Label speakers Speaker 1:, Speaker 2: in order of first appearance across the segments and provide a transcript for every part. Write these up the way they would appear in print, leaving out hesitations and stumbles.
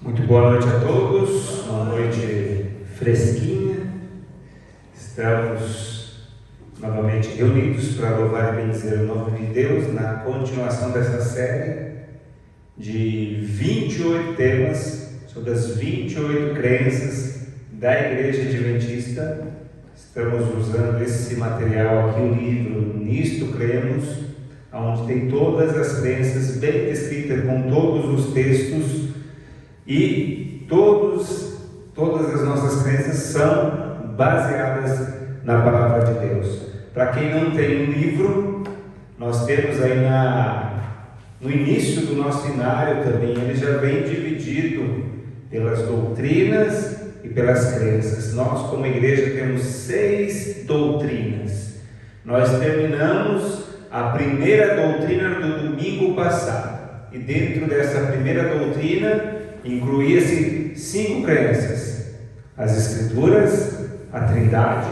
Speaker 1: Muito boa noite a todos, uma noite fresquinha. Estamos novamente reunidos para louvar e bendizer o nome de Deus na continuação dessa série de 28 temas sobre as 28 crenças da Igreja Adventista. Estamos usando esse material aqui, o livro Nisto Cremos, onde tem todas as crenças bem descritas com todos os textos. E todas as nossas crenças são baseadas na Palavra de Deus. Para quem não tem um livro, nós temos aí no início do nosso inário também, ele já vem dividido pelas doutrinas e pelas crenças. Nós, como igreja, temos 6 doutrinas. Nós terminamos a primeira doutrina do domingo passado. E dentro dessa primeira doutrina, incluía-se 5 crenças: as Escrituras, a Trindade,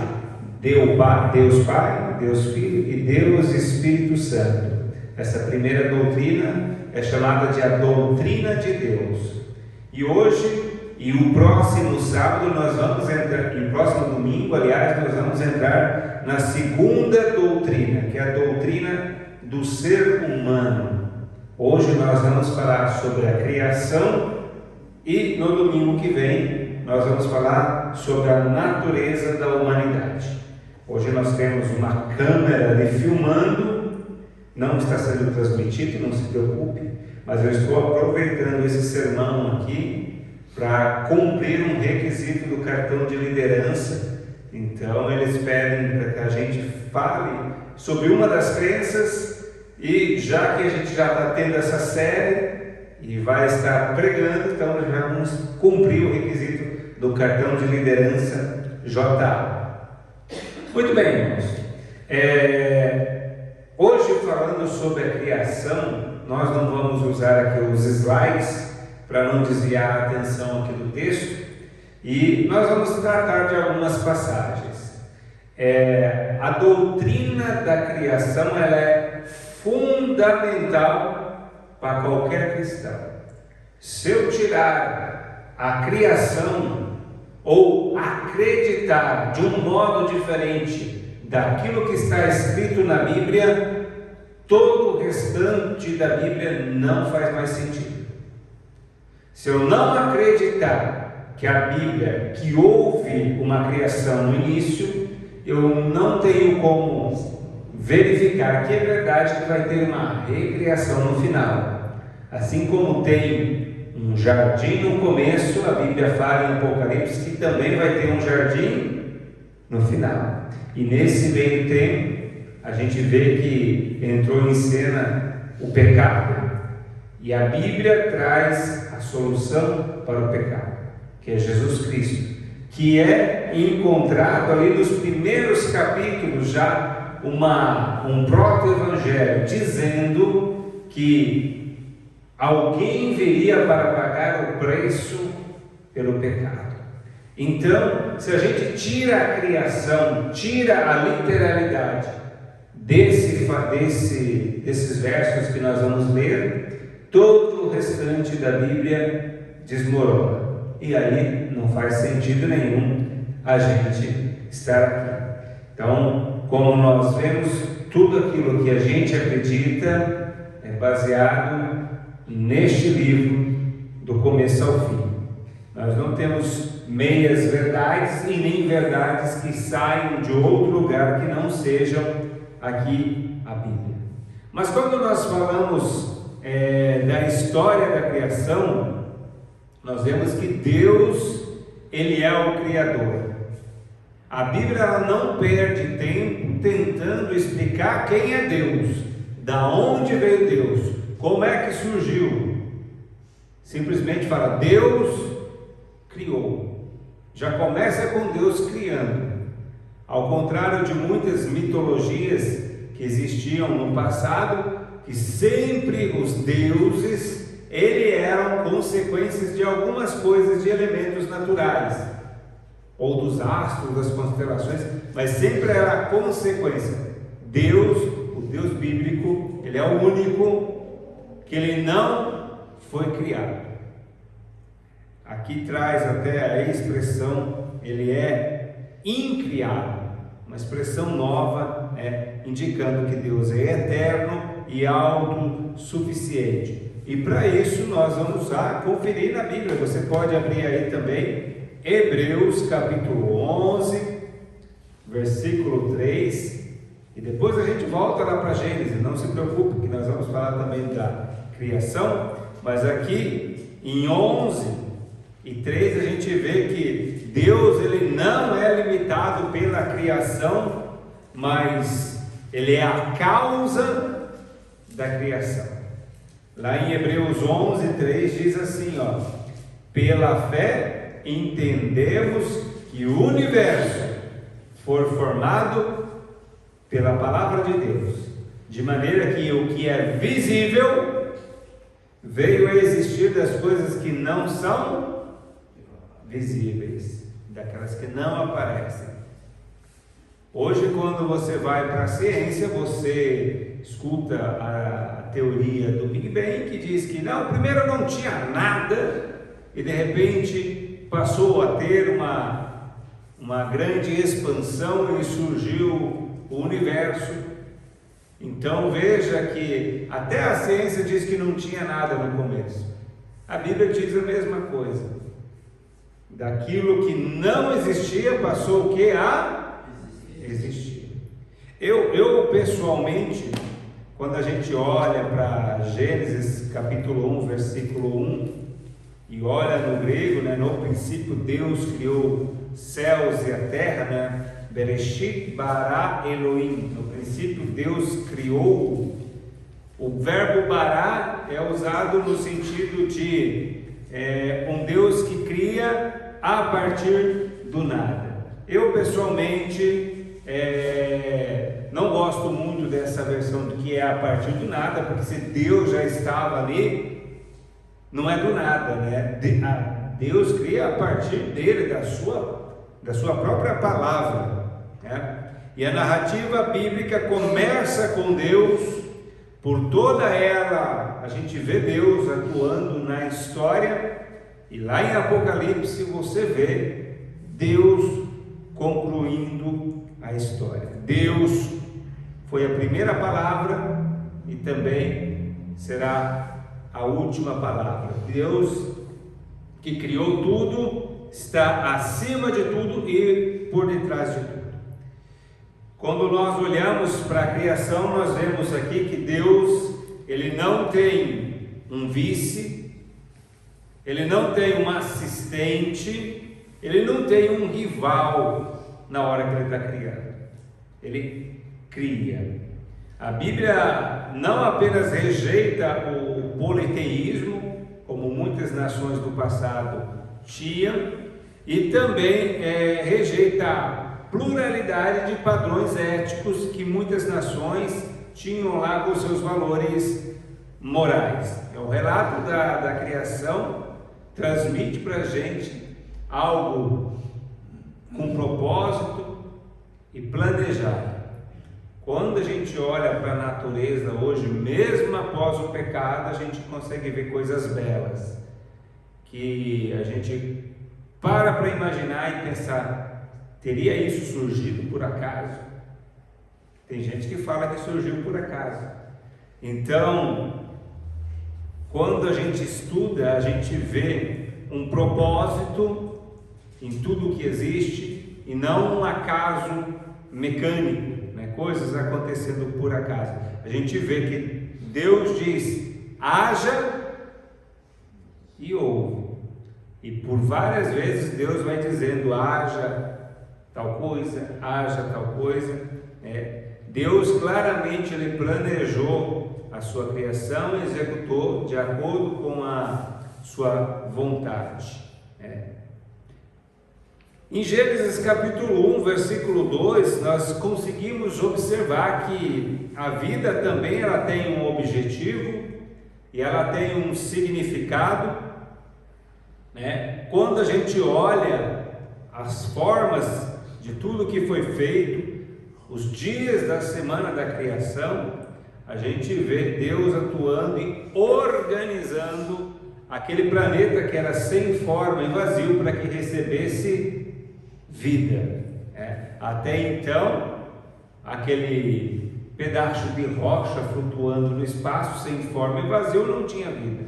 Speaker 1: Deus Pai, Deus Filho e Deus Espírito Santo. Essa primeira doutrina é chamada de a doutrina de Deus. E hoje e o próximo sábado nós vamos entrar, e o próximo domingo, aliás, nós vamos entrar na segunda doutrina, que é a doutrina do ser humano. Hoje nós vamos falar sobre a criação. E no domingo que vem, nós vamos falar sobre a natureza da humanidade. Hoje nós temos uma câmera ali filmando, não está sendo transmitido, não se preocupe, mas eu estou aproveitando esse sermão aqui para cumprir um requisito do cartão de liderança. Então eles pedem para que a gente fale sobre uma das crenças, e já que a gente já está tendo essa série, e vai estar pregando, então nós já vamos cumprir o requisito do cartão de liderança JA. Muito bem, irmãos. Hoje, falando sobre a criação, nós não vamos usar aqui os slides para não desviar a atenção aqui do texto, e nós vamos tratar de algumas passagens. A doutrina da criação ela é fundamental para qualquer cristão. Se eu tirar a criação ou acreditar de um modo diferente daquilo que está escrito na Bíblia, todo o restante da Bíblia não faz mais sentido. Se eu não acreditar que a Bíblia, que houve uma criação no início, eu não tenho como verificar que é verdade que vai ter uma recriação no final. Assim como tem um jardim no começo, a Bíblia fala em Apocalipse que também vai ter um jardim no final. E nesse meio tempo, a gente vê que entrou em cena o pecado. E a Bíblia traz a solução para o pecado, que é Jesus Cristo, que é encontrado ali nos primeiros capítulos já um proto-evangelho dizendo que alguém viria para pagar o preço pelo pecado. Então, se a gente tira a criação, tira a literalidade desses versos que nós vamos ler, todo o restante da Bíblia desmorona. E aí não faz sentido nenhum a gente estar aqui. Então, como nós vemos, tudo aquilo que a gente acredita é baseado neste livro, do começo ao fim. Nós não temos meias verdades e nem verdades que saiam de outro lugar que não sejam aqui a Bíblia. Mas quando nós falamos da história da criação, nós vemos que Deus, Ele é o Criador. A Bíblia ela não perde tempo tentando explicar quem é Deus, da onde veio Deus, como é que surgiu. Simplesmente fala, Deus criou. Já começa com Deus criando. Ao contrário de muitas mitologias que existiam no passado, que sempre os deuses, eram consequências de algumas coisas, de elementos naturais, ou dos astros, das constelações, mas sempre era a consequência. Deus, o Deus bíblico, Ele é o único que Ele não foi criado. Aqui traz até a expressão, ele é incriado, uma expressão nova, indicando que Deus é eterno e autossuficiente. E para isso nós vamos conferir na Bíblia. Você pode abrir aí também Hebreus capítulo 11, versículo 3, e depois a gente volta lá para Gênesis. Não se preocupe que nós vamos falar também da criação, mas aqui em 11 e 3 a gente vê que Deus, ele não é limitado pela criação, mas ele é a causa da criação. Lá em Hebreus 11, 3 diz assim, pela fé entendemos que o universo foi formado pela palavra de Deus, de maneira que o que é visível veio a existir das coisas que não são visíveis, daquelas que não aparecem. Hoje, quando você vai para a ciência, você escuta a teoria do Big Bang, que diz que não, primeiro não tinha nada e de repente passou a ter uma grande expansão e surgiu o universo. Então veja que até a ciência diz que não tinha nada no começo. A Bíblia diz a mesma coisa. Daquilo que não existia passou o que? A existir. Eu pessoalmente, quando a gente olha para Gênesis capítulo 1, versículo 1, e olha no grego, no princípio Deus criou céus e a terra, Bereshit bara Elohim, no princípio Deus criou. O verbo bara é usado no sentido de um Deus que cria a partir do nada. Eu pessoalmente não gosto muito dessa versão do que é a partir do nada, porque se Deus já estava ali, não é do nada, Deus cria a partir dele, da sua própria palavra, E a narrativa bíblica começa com Deus. Por toda ela a gente vê Deus atuando na história, e lá em Apocalipse você vê Deus concluindo a história. Deus foi a primeira palavra e também será a última palavra. Deus, que criou tudo, está acima de tudo e por detrás de tudo. Quando nós olhamos para a criação, nós vemos aqui que Deus, ele não tem um vice, ele não tem um assistente, ele não tem um rival na hora que ele está criando. Ele cria. A Bíblia não apenas rejeita o politeísmo, como muitas nações do passado tinham, e também rejeita a pluralidade de padrões éticos que muitas nações tinham lá com seus valores morais. O relato da criação transmite para a gente algo com propósito e planejado. Quando a gente olha para a natureza hoje, mesmo após o pecado, a gente consegue ver coisas belas, que a gente para imaginar e pensar, teria isso surgido por acaso? Tem gente que fala que surgiu por acaso. Então, quando a gente estuda, a gente vê um propósito em tudo que existe e não um acaso mecânico, coisas acontecendo por acaso. A gente vê que Deus diz, haja e houve. E por várias vezes Deus vai dizendo, haja tal coisa, haja tal coisa. Deus claramente ele planejou a sua criação e executou de acordo com a sua vontade. Em Gênesis capítulo 1, versículo 2, nós conseguimos observar que a vida também ela tem um objetivo e ela tem um significado, Quando a gente olha as formas de tudo que foi feito, os dias da semana da criação, a gente vê Deus atuando e organizando aquele planeta que era sem forma e vazio para que recebesse vida. Até então, aquele pedaço de rocha flutuando no espaço, sem forma e vazio, não tinha vida.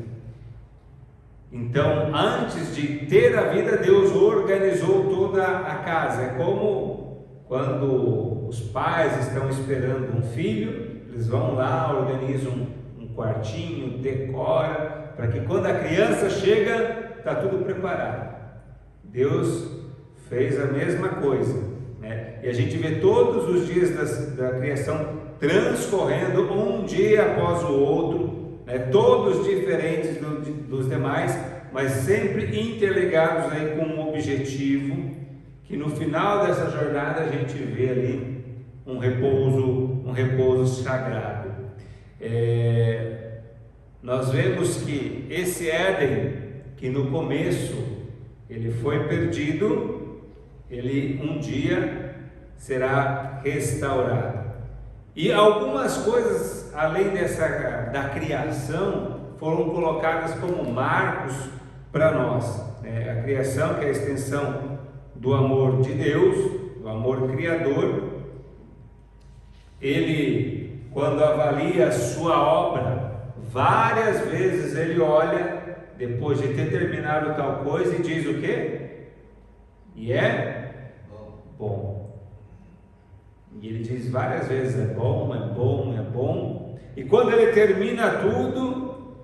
Speaker 1: Então, antes de ter a vida, Deus organizou toda a casa. É como quando os pais estão esperando um filho, eles vão lá, organizam um quartinho, decora, para que quando a criança chega, está tudo preparado. Deus fez a mesma coisa, né? E a gente vê todos os dias da criação transcorrendo um dia após o outro, né? Todos diferentes dos demais, mas sempre interligados aí com um objetivo, que no final dessa jornada a gente vê ali um repouso sagrado. Nós vemos que esse Éden, que no começo ele foi perdido, ele um dia será restaurado. E algumas coisas, além da criação, foram colocadas como marcos para nós. A criação, que é a extensão do amor de Deus, do amor criador, ele, quando avalia a sua obra, várias vezes ele olha, depois de ter terminado tal coisa, e diz o quê? E é bom. E ele diz várias vezes: é bom, é bom, é bom. E quando ele termina tudo,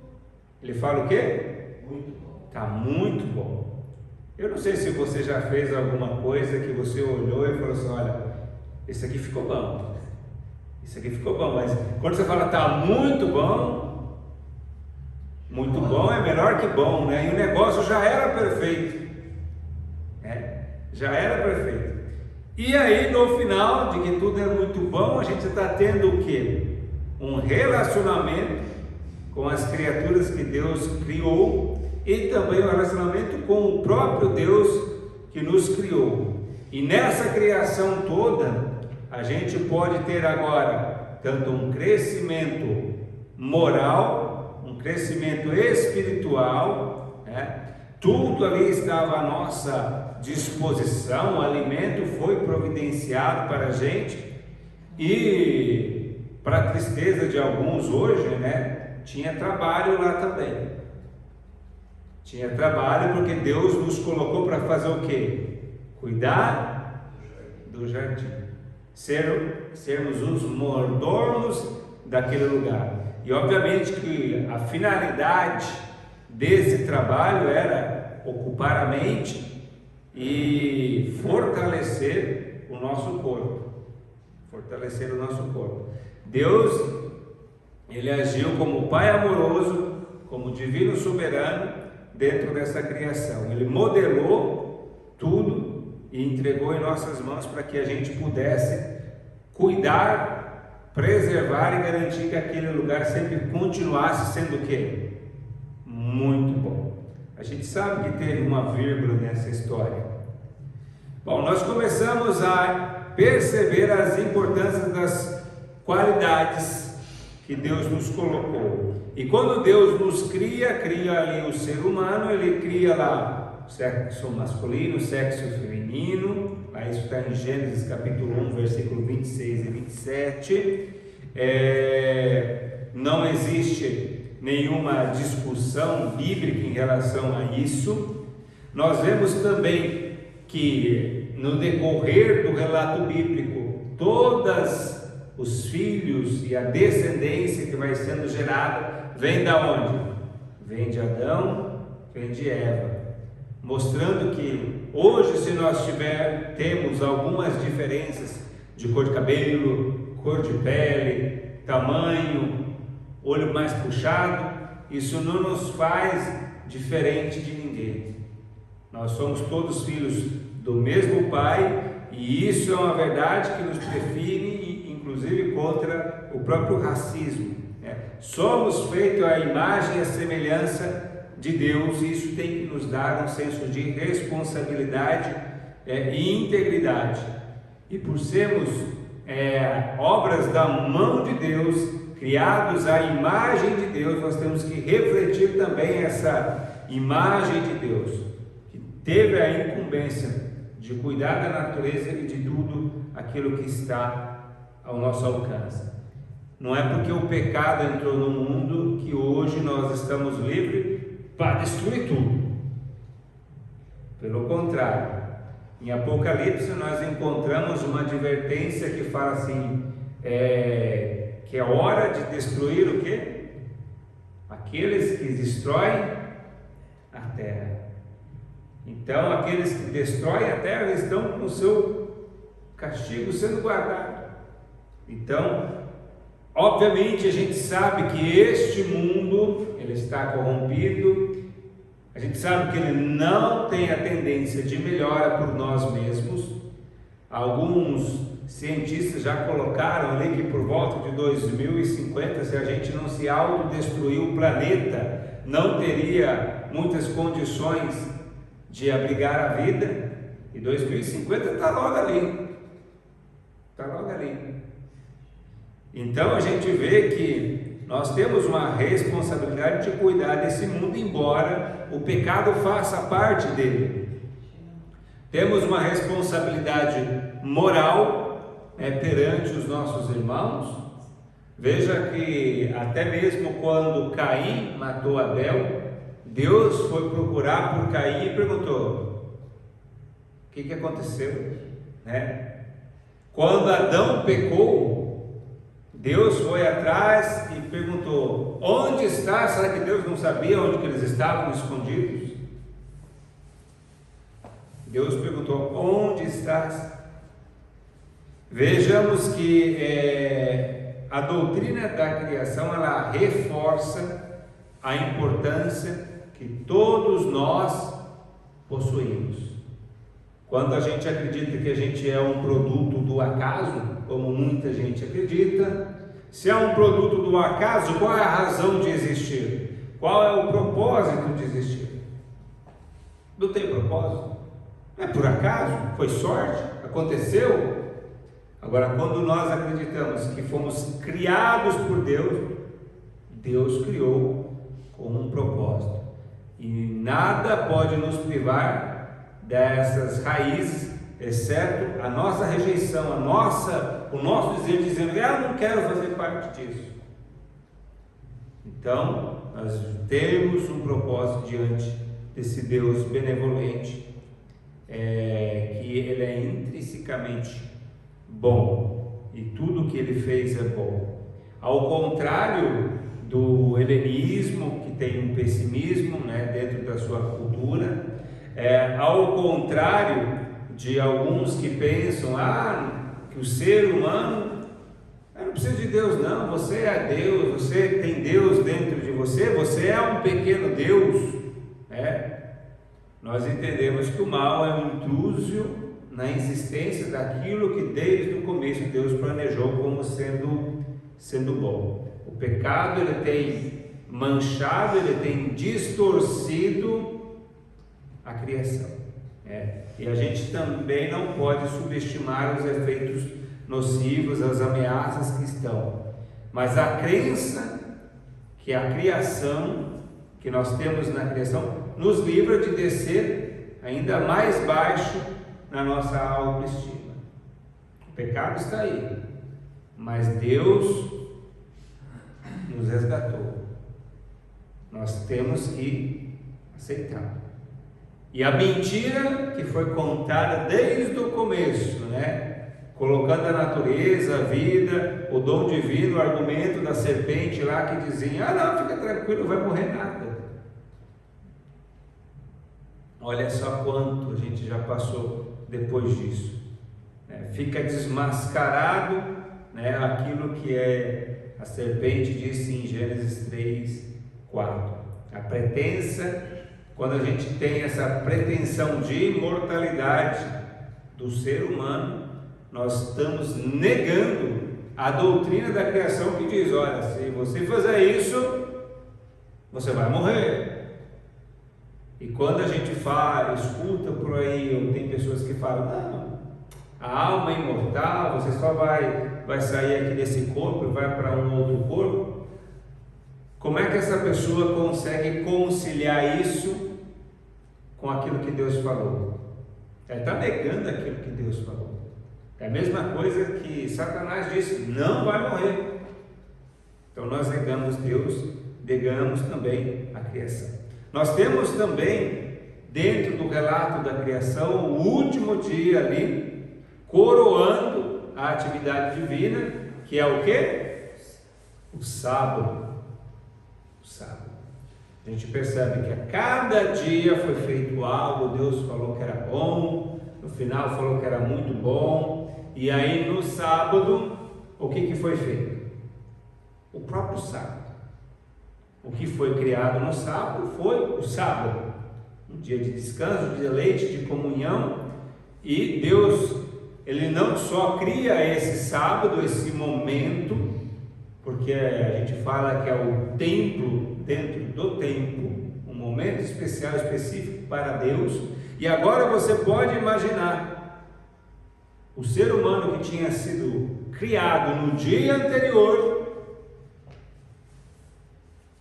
Speaker 1: ele fala o quê? Muito bom. Está muito bom. Eu não sei se você já fez alguma coisa que você olhou e falou assim: olha, esse aqui ficou bom. Isso aqui ficou bom, mas quando você fala está muito bom é melhor que bom, né? E o negócio já era perfeito, já era perfeito. E aí, no final de que tudo é muito bom, a gente está tendo o quê? Um relacionamento com as criaturas que Deus criou e também um relacionamento com o próprio Deus que nos criou. E nessa criação toda, a gente pode ter agora tanto um crescimento moral, um crescimento espiritual, tudo ali estava à nossa disposição, o alimento foi providenciado para a gente, e para a tristeza de alguns hoje, tinha trabalho lá também. Tinha trabalho porque Deus nos colocou para fazer o quê? Cuidar do jardim. Sermos os mordomos daquele lugar. E obviamente que a finalidade desse trabalho era ocupar a mente e fortalecer o nosso corpo. Fortalecer o nosso corpo. Deus, ele agiu como Pai amoroso, como divino soberano dentro dessa criação. Ele modelou tudo e entregou em nossas mãos para que a gente pudesse cuidar, preservar e garantir que aquele lugar sempre continuasse sendo o quê? Muito bom. A gente sabe que teve uma vírgula nessa história. Bom, nós começamos a perceber as importâncias das qualidades que Deus nos colocou. E quando Deus nos cria ali o ser humano, ele cria lá sexo masculino, sexo feminino, isso está em Gênesis capítulo 1, versículo 26 e 27, não existe nenhuma discussão bíblica em relação a isso. Nós vemos também que no decorrer do relato bíblico, todos os filhos e a descendência que vai sendo gerada, vem da onde? Vem de Adão, vem de Eva. Mostrando que hoje, se nós temos algumas diferenças de cor de cabelo, cor de pele, tamanho, olho mais puxado, isso não nos faz diferente de ninguém. Nós somos todos filhos do mesmo Pai, e isso é uma verdade que nos define, inclusive contra o próprio racismo. Somos feitos à imagem e à semelhança de Deus, e isso tem que nos dar um senso de responsabilidade e integridade. E por sermos obras da mão de Deus, criados à imagem de Deus, nós temos que refletir também essa imagem de Deus. teve a incumbência de cuidar da natureza e de tudo aquilo que está ao nosso alcance. Não é porque o pecado entrou no mundo que hoje nós estamos livres para destruir tudo. Pelo contrário, em Apocalipse nós encontramos uma advertência que fala assim, que é hora de destruir o quê? Aqueles que destroem a terra. Então, aqueles que destroem a terra estão com o seu castigo sendo guardado. Então, obviamente, a gente sabe que este mundo, ele está corrompido, a gente sabe que ele não tem a tendência de melhora por nós mesmos. Alguns cientistas já colocaram ali que por volta de 2050, se a gente não se autodestruir, o planeta não teria muitas condições de abrigar a vida, e 2050 está logo ali, Então a gente vê que nós temos uma responsabilidade de cuidar desse mundo, embora o pecado faça parte dele. Temos uma responsabilidade moral perante os nossos irmãos. Veja que até mesmo quando Caim matou Abel, Deus foi procurar por Caim e perguntou: o que aconteceu? Quando Adão pecou, Deus foi atrás e perguntou: onde está? Será que Deus não sabia onde que eles estavam escondidos? Deus perguntou: onde estás? Vejamos que a doutrina da criação, ela reforça a importância que todos nós possuímos. Quando a gente acredita que a gente é um produto do acaso, como muita gente acredita, se é um produto do acaso, qual é a razão de existir? Qual é o propósito de existir? Não tem propósito. É por acaso? Foi sorte? Aconteceu? Agora, quando nós acreditamos que fomos criados por Deus, Deus criou com um propósito. E nada pode nos privar dessas raízes, exceto a nossa rejeição, o nosso desejo dizendo: eu não quero fazer parte disso. Então, nós temos um propósito diante desse Deus benevolente, que Ele é intrinsecamente bom, e tudo que Ele fez é bom. Ao contrário do helenismo, que tem um pessimismo dentro da sua cultura, ao contrário de alguns que pensam que o ser humano não precisa de Deus, não, você é Deus, você tem Deus dentro de você, você é um pequeno Deus. Nós entendemos que o mal é um intruso na existência daquilo que desde o começo Deus planejou como sendo bom. O pecado, ele tem manchado, ele tem distorcido a criação. E a gente também não pode subestimar os efeitos nocivos, as ameaças que estão. Mas a crença que a criação, que nós temos na criação, nos livra de descer ainda mais baixo na nossa autoestima. O pecado está aí, mas Deus nos resgatou. Nós temos que aceitar. E a mentira que foi contada desde o começo, colocando a natureza, a vida, o dom divino, o argumento da serpente lá que dizia: não, fica tranquilo, não vai morrer nada. Olha só quanto a gente já passou depois disso. Fica desmascarado aquilo que a serpente disse em Gênesis 3:4. A pretensa, quando a gente tem essa pretensão de imortalidade do ser humano, nós estamos negando a doutrina da criação que diz: olha, se você fizer isso, você vai morrer. E quando a gente fala, escuta por aí, ou tem pessoas que falam: não, a alma é imortal, você só vai sair aqui desse corpo e vai para um outro corpo. Como é que essa pessoa consegue conciliar isso com aquilo que Deus falou. Ele está negando aquilo que Deus falou. É a mesma coisa que Satanás disse: não vai morrer. Então nós negamos Deus, negamos também a criação. Nós temos também, dentro do relato da criação, o último dia ali, coroando a atividade divina, que é o quê? O sábado. O sábado. A gente percebe que a cada dia foi feito algo, Deus falou que era bom, no final falou que era muito bom, e aí no sábado, o que foi feito? O próprio sábado. O que foi criado no sábado foi o sábado, um dia de descanso, de deleite, de comunhão, e Deus, Ele não só cria esse sábado, esse momento, porque a gente fala que é o templo dentro do templo, um momento especial, específico para Deus. E agora você pode imaginar o ser humano que tinha sido criado no dia anterior.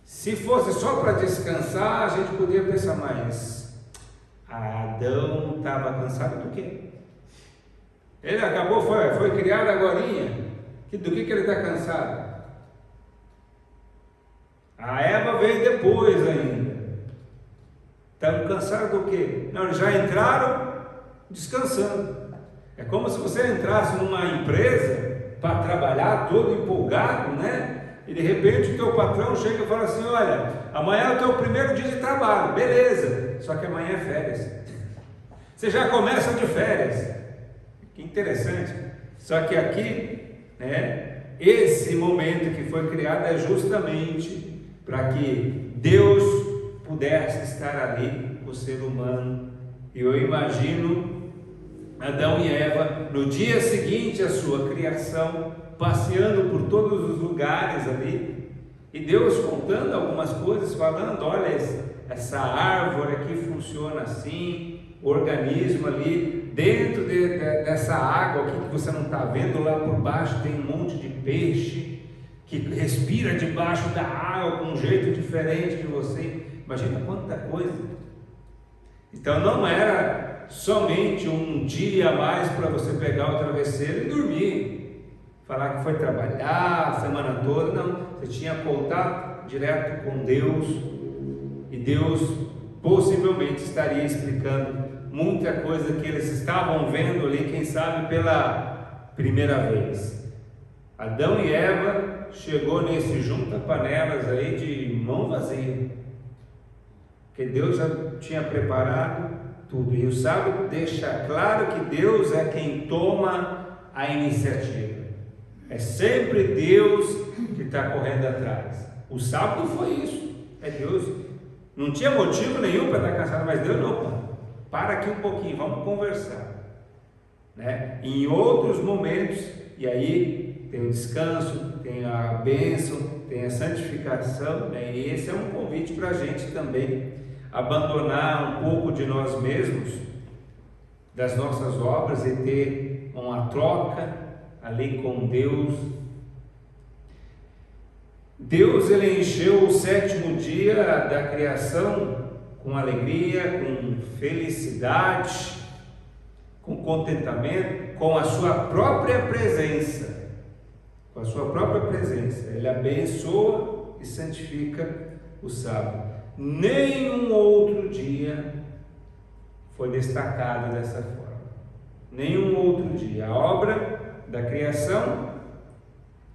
Speaker 1: Se fosse só para descansar, a gente poderia pensar, mas Adão estava cansado do quê? Ele acabou, foi criado agorinha. Do que ele está cansado? A Eva veio depois ainda. Estão cansados do quê? Não, eles já entraram descansando. É como se você entrasse numa empresa para trabalhar todo empolgado, né? E de repente o teu patrão chega e fala assim: olha, amanhã é o teu primeiro dia de trabalho, beleza, só que amanhã é férias. Você já começa de férias. Que interessante. Só que aqui, né, esse momento que foi criado é justamente para que Deus pudesse estar ali com o ser humano. E eu imagino Adão e Eva no dia seguinte à sua criação, passeando por todos os lugares ali, e Deus contando algumas coisas, falando: olha, essa árvore aqui funciona assim, o organismo ali, dentro dessa água aqui que você não está vendo, lá por baixo tem um monte de peixe, que respira debaixo da água com um jeito diferente de você. Imagina quanta coisa. Então não era somente um dia a mais para você pegar o travesseiro e dormir, falar que foi trabalhar a semana toda. Não, você tinha contato direto com Deus, e Deus possivelmente estaria explicando muita coisa que eles estavam vendo ali, quem sabe pela primeira vez. Adão e Eva chegou nesse junta-panelas aí de mão vazia, porque Deus já tinha preparado tudo. E o sábado deixa claro que Deus é quem toma a iniciativa. É sempre Deus que está correndo atrás. O sábado foi isso. É Deus. Não tinha motivo nenhum para estar cansado, mas Deus não. Para aqui um pouquinho, vamos conversar, né? Em outros momentos, e aí tem o descanso, tem a bênção, tem a santificação, né? E esse é um convite para a gente também abandonar um pouco de nós mesmos, das nossas obras, e ter uma troca ali com Deus. Deus, ele encheu o sétimo dia da criação com alegria, com felicidade, com contentamento, com a sua própria presença. Com a sua própria presença. Ele abençoa e santifica o sábado. Nenhum outro dia foi destacado dessa forma. Nenhum outro dia. A obra da criação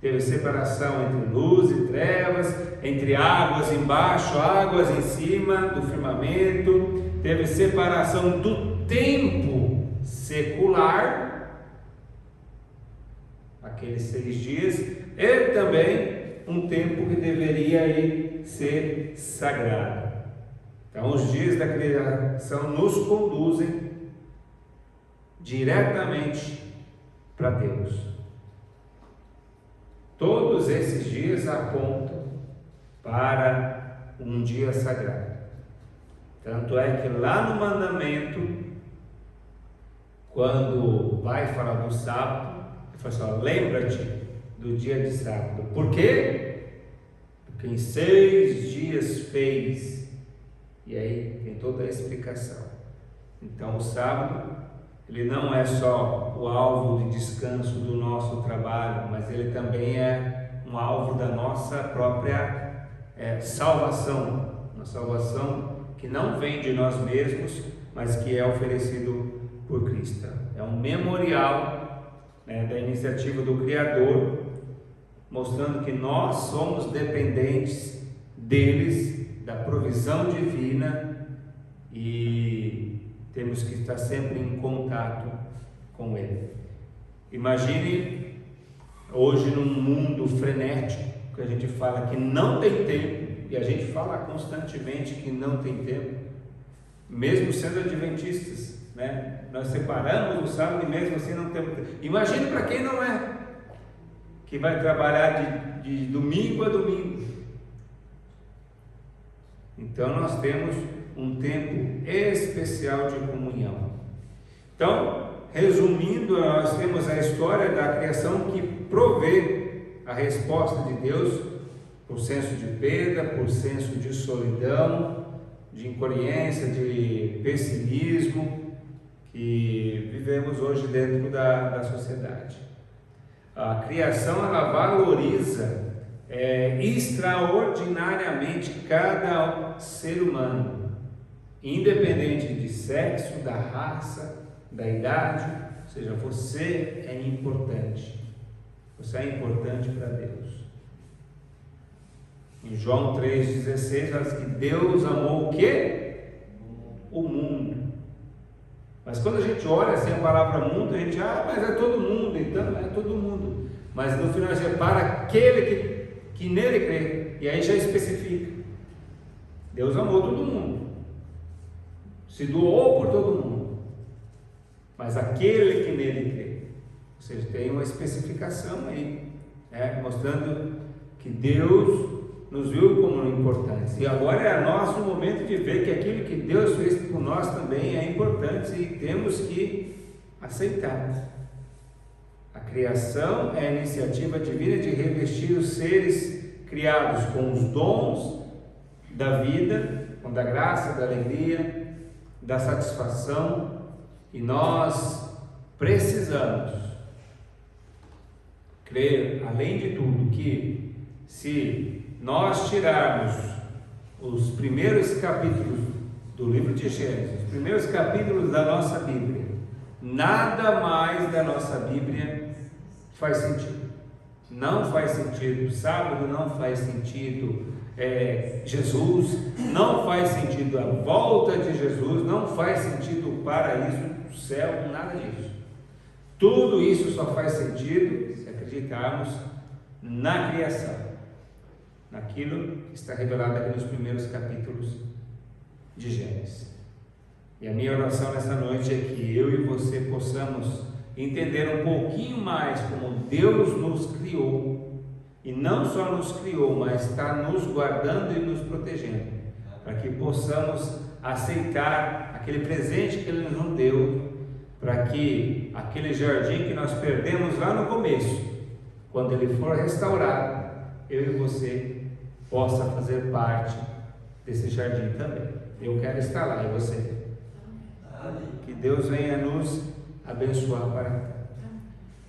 Speaker 1: teve separação entre luz e trevas, entre águas embaixo, águas em cima do firmamento. Teve separação do tempo secular, aqueles 6 dias, e também um tempo que deveria aí ser sagrado. Então, os dias da criação nos conduzem diretamente para Deus. Todos esses dias apontam para um dia sagrado. Tanto é que lá no mandamento, quando vai falar do sábado, ele fala assim: lembra-te do dia de sábado. Por quê? Porque em 6 dias fez. E aí tem toda a explicação. Então o sábado, ele não é só o alvo de descanso do nosso trabalho, mas ele também é um alvo da nossa própria salvação, uma salvação que não vem de nós mesmos, mas que é oferecido por Cristo. É um memorial, da iniciativa do Criador, mostrando que nós somos dependentes deles, da provisão divina, e temos que estar sempre em contato com Ele. Imagine hoje num mundo frenético, que a gente fala que não tem tempo, e a gente fala constantemente que não tem tempo, mesmo sendo adventistas, né? Nós separamos o sábado e mesmo assim não temos tempo. Imagine para quem não é, que vai trabalhar de domingo a domingo. Então nós temos um tempo especial de comunhão. Então, resumindo, nós temos a história da criação que provê a resposta de Deus por senso de perda, por senso de solidão, de incoerência, de pessimismo que vivemos hoje dentro da sociedade. A criação, ela valoriza extraordinariamente cada ser humano, independente de sexo, da raça, da idade. Ou seja, você é importante. Você é importante para Deus. Em João 3,16 fala que Deus amou o quê? O mundo. Mas quando a gente olha assim a palavra mundo, a gente, mas é todo mundo, então é todo mundo. Mas no final diz, para aquele que nele crê, e aí já especifica. Deus amou todo mundo, se doou por todo mundo, mas aquele que nele crê. Ou seja, tem uma especificação aí, mostrando que Deus nos viu como importantes, e agora é nosso momento de ver que aquilo que Deus fez por nós também é importante e temos que aceitar. A criação é a iniciativa divina de revestir os seres criados com os dons da vida, com da graça, da alegria, da satisfação, e nós precisamos crer, além de tudo, que se nós tirarmos os primeiros capítulos do livro de Gênesis, os primeiros capítulos da nossa Bíblia, nada mais da nossa Bíblia faz sentido. Não faz sentido sábado, não faz sentido Jesus, não faz sentido a volta de Jesus, não faz sentido o paraíso, o céu, nada disso. Tudo isso só faz sentido se acreditarmos na criação, naquilo que está revelado aqui nos primeiros capítulos de Gênesis. E a minha oração nessa noite é que eu e você possamos entender um pouquinho mais como Deus nos criou, e não só nos criou, mas está nos guardando e nos protegendo, para que possamos aceitar aquele presente que Ele nos deu, para que aquele jardim que nós perdemos lá no começo, quando ele for restaurado, eu e você possa fazer parte desse jardim também. Eu quero estar lá, e você? Que Deus venha nos abençoar para cá.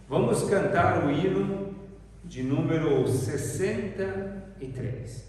Speaker 1: Vamos cantar o hino de número 63.